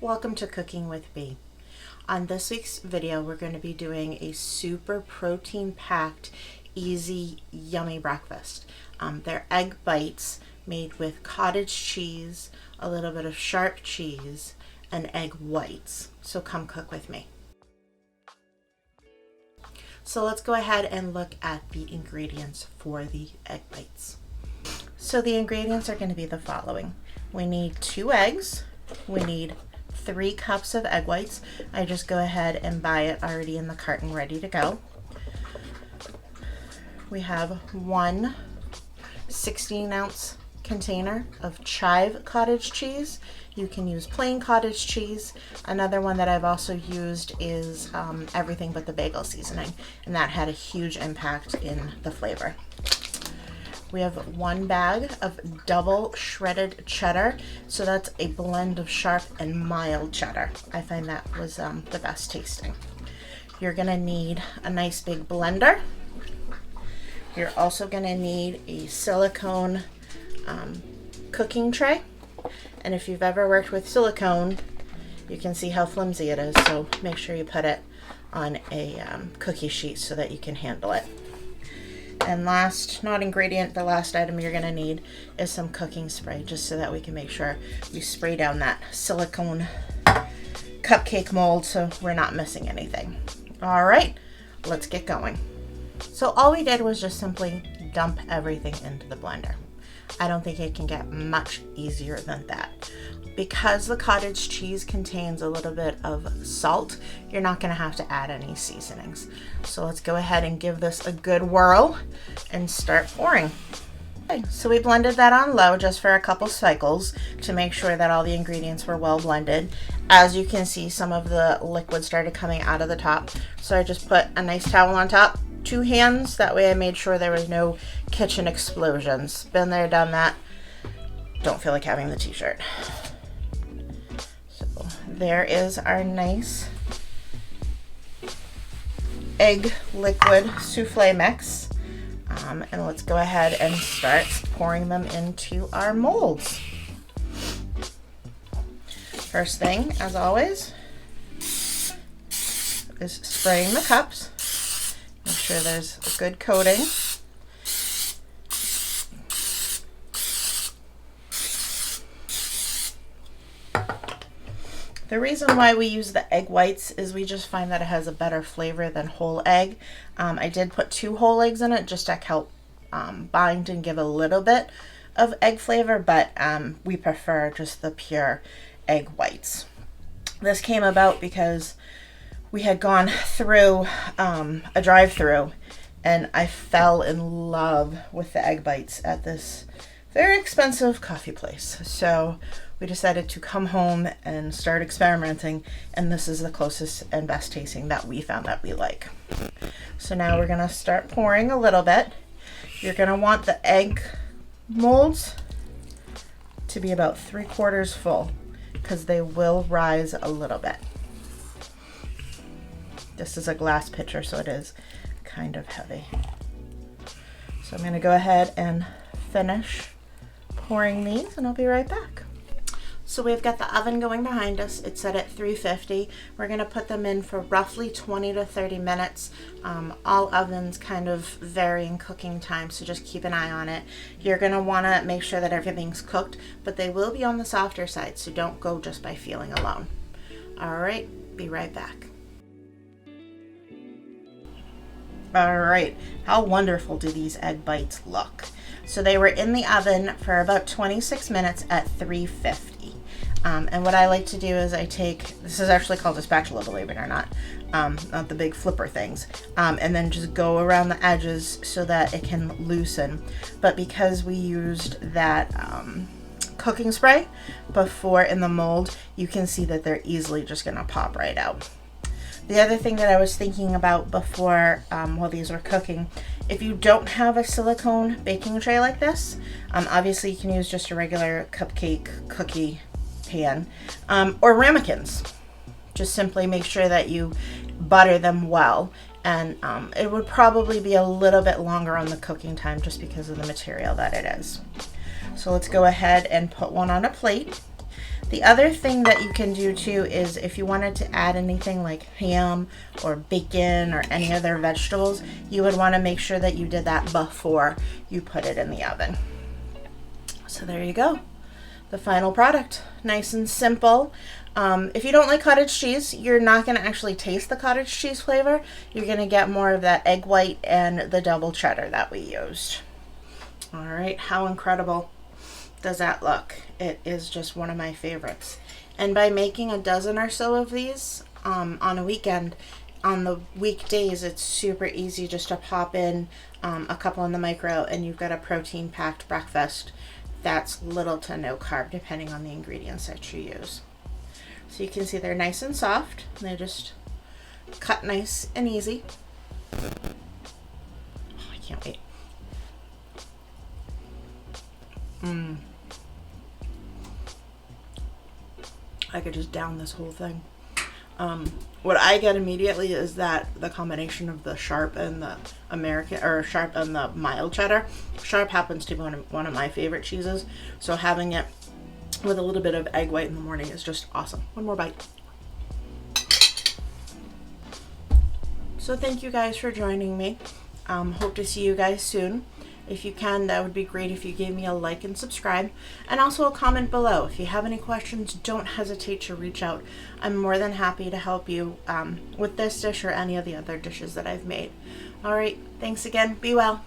Welcome to Cooking with Bee. On this week's video, we're going to be doing a super protein-packed, easy, yummy breakfast. They're egg bites made with cottage cheese, a little bit of sharp cheese, and egg whites. So come cook with me. So let's go ahead and look at the ingredients for the egg bites. So the ingredients are going to be the following. We need 2 eggs. We need 3 cups of egg whites. I just go ahead and buy it already in the carton ready to go. We have 1 16-ounce container of chive cottage cheese. You can use plain cottage cheese. Another one that I've also used is everything but the bagel seasoning, and that had a huge impact in the flavor. We have 1 bag of double shredded cheddar. So that's a blend of sharp and mild cheddar. I find that was the best tasting. You're gonna need a nice big blender. You're also gonna need a silicone cooking tray. And if you've ever worked with silicone, you can see how flimsy it is. So make sure you put it on a cookie sheet so that you can handle it. And last, not ingredient, the last item you're gonna need is some cooking spray, just so that we can make sure we spray down that silicone cupcake mold so we're not missing anything. All right, let's get going. So all we did was just simply dump everything into the blender. I don't think it can get much easier than that. Because the cottage cheese contains a little bit of salt, you're not gonna have to add any seasonings. So let's go ahead and give this a good whirl and start pouring. Okay, so we blended that on low just for a couple cycles to make sure that all the ingredients were well blended. As you can see, some of the liquid started coming out of the top. So I just put a nice towel on top, 2 hands, that way I made sure there was no kitchen explosions. Been there, done that. Don't feel like having the t-shirt. There is our nice egg liquid souffle mix. And let's go ahead and start pouring them into our molds. First thing, as always, is spraying the cups. Make sure there's a good coating. The reason why we use the egg whites is we just find that it has a better flavor than whole egg. I did put 2 whole eggs in it just to help bind and give a little bit of egg flavor, but we prefer just the pure egg whites. This came about because we had gone through a drive-through and I fell in love with the egg bites at this very expensive coffee place. So we decided to come home and start experimenting, and this is the closest and best tasting that we found that we like. So now we're gonna start pouring a little bit. You're gonna want the egg molds to be about 3/4 full because they will rise a little bit. This is a glass pitcher, so it is kind of heavy. So I'm gonna go ahead and finish pouring these and I'll be right back. So we've got the oven going behind us. It's set at 350. We're gonna put them in for roughly 20 to 30 minutes. All ovens kind of vary in cooking time, so just keep an eye on it. You're gonna wanna make sure that everything's cooked, but they will be on the softer side, so don't go just by feeling alone. All right, be right back. All right, how wonderful do these egg bites look? So they were in the oven for about 26 minutes at 350. And what I like to do is I take, this is actually called a spatula, believe it or not the big flipper things, and then just go around the edges so that it can loosen. But because we used that cooking spray before in the mold, you can see that they're easily just gonna pop right out. The other thing that I was thinking about before while these were cooking, if you don't have a silicone baking tray like this, obviously you can use just a regular cupcake cookie pan or ramekins. Just simply make sure that you butter them well, and it would probably be a little bit longer on the cooking time just because of the material that it is. So let's go ahead and put one on a plate. The other thing that you can do too is if you wanted to add anything like ham or bacon or any other vegetables, you would want to make sure that you did that before you put it in the oven. So there you go. The final product. Nice and simple. If you don't like cottage cheese, you're not going to actually taste the cottage cheese flavor. You're going to get more of that egg white and the double cheddar that we used. All right, how incredible does that look? It is just one of my favorites. And by making a dozen or so of these on a weekend, on the weekdays, it's super easy just to pop in a couple in the micro and you've got a protein-packed breakfast that's little to no carb depending on the ingredients that you use. So you can see they're nice and soft. They just cut nice and easy. Oh, I can't wait. I could just down this whole thing. What I get immediately is that the combination of the sharp and the American, or sharp and the mild cheddar. Sharp happens to be one of my favorite cheeses, so having it with a little bit of egg white in the morning is just awesome. One more bite. So thank you guys for joining me. Hope to see you guys soon. If you can, that would be great if you gave me a like and subscribe, and also a comment below. If you have any questions, don't hesitate to reach out. I'm more than happy to help you with this dish or any of the other dishes that I've made. All right, thanks again. Be well.